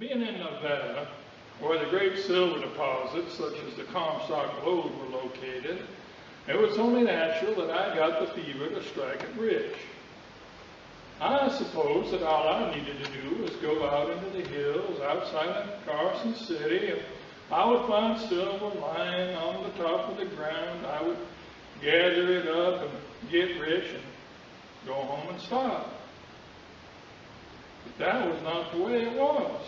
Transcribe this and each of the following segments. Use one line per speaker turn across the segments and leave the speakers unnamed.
Being in Nevada, where the great silver deposits such as the Comstock Lode were located, it was only natural that I got the fever to strike it rich. I suppose that all I needed to do was go out into the hills outside of Carson City, and I would find silver lying on the top of the ground. I would gather it up and get rich and go home and stop. But that was not the way it was.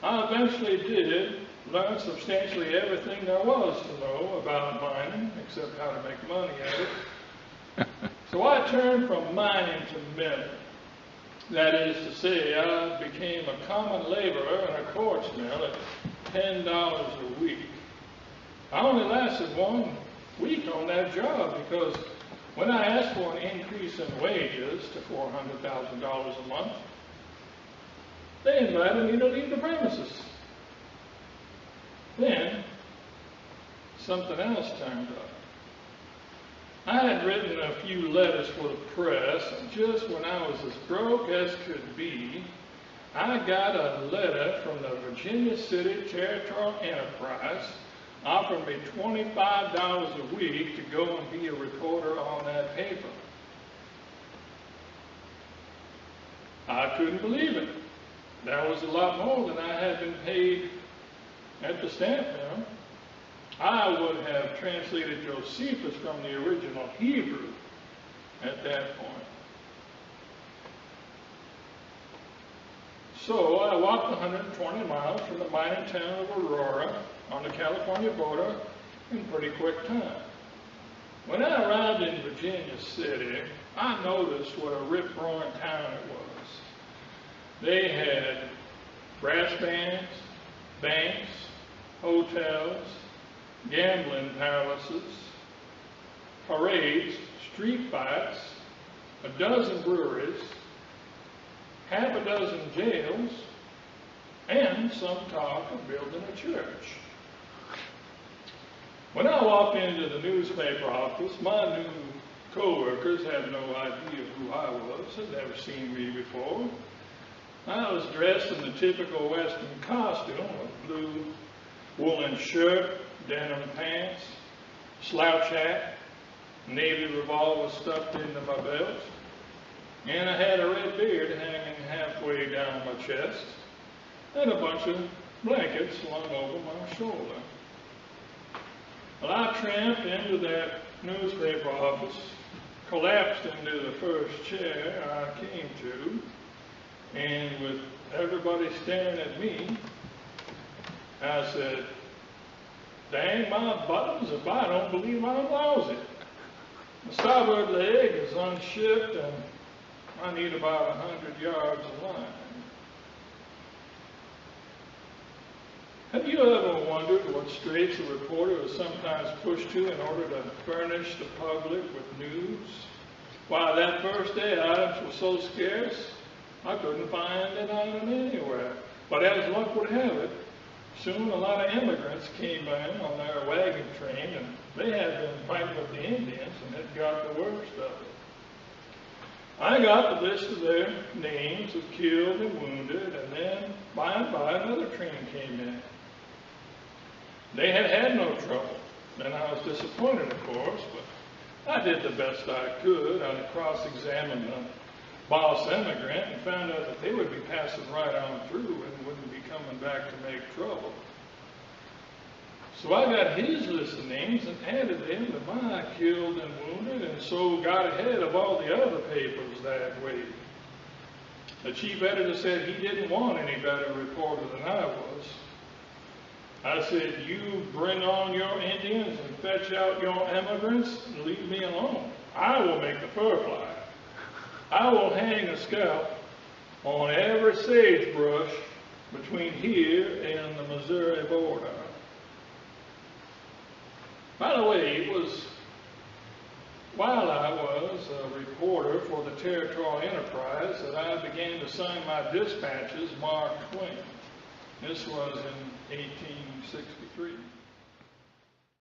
I eventually did learn substantially everything there was to know about mining, except how to make money at it. So I turned from mining to milling. That is to say, I became a common laborer in a quartz mill at $10 a week. I only lasted 1 week on that job because when I asked for an increase in wages to $400,000 a month, they invited me to leave the premises. Then, something else turned up. I had written a few letters for the press, and just when I was as broke as could be, I got a letter from the Virginia City Territorial Enterprise offering me $25 a week to go and be a reporter on that paper. I couldn't believe it. That was a lot more than I had been paid at the stamp mill. I would have translated Josephus from the original Hebrew at that point. So I walked 120 miles from the mining town of Aurora on the California border in pretty quick time. When I arrived in Virginia City, I noticed what a rip-roaring town it was. They had brass bands, banks, hotels, gambling palaces, parades, street fights, a dozen breweries, half a dozen jails, and some talk of building a church. When I walked into the newspaper office, my new coworkers had no idea who I was, had never seen me before. I was dressed in the typical Western costume of blue woolen shirt, denim pants, slouch hat, Navy revolver stuffed into my belt, and I had a red beard hanging halfway down my chest, and a bunch of blankets slung over my shoulder. Well, I tramped into that newspaper office, collapsed into the first chair I came to, and with everybody staring at me, I said, "Dang my buttons if I don't believe I'm lousy. The starboard leg is unshipped and I need about 100 yards of line." Have you ever wondered what straits a reporter is sometimes pushed to in order to furnish the public with news? Why, that first day items were so scarce, I couldn't find an item anywhere. But as luck would have it, soon a lot of immigrants came in on their wagon train, and they had been fighting with the Indians and had got the worst of it. I got the list of their names of killed and wounded, and then by and by another train came in. They had had no trouble, and I was disappointed, of course, but I did the best I could. I cross-examined the boss immigrant and found out that they would be passing right on through and wouldn't be coming back to make trouble. So I got his list of names and added them to my killed and wounded, and so got ahead of all the other papers that way. The chief editor said he didn't want any better reporter than I was. I said, "You bring on your Indians and fetch out your immigrants and leave me alone. I will make the fur fly. I will hang a scalp on every sagebrush between here and the Missouri border." By the way, it was while I was a reporter for the Territorial Enterprise that I began to sign my dispatches Mark Twain. This was in 1863.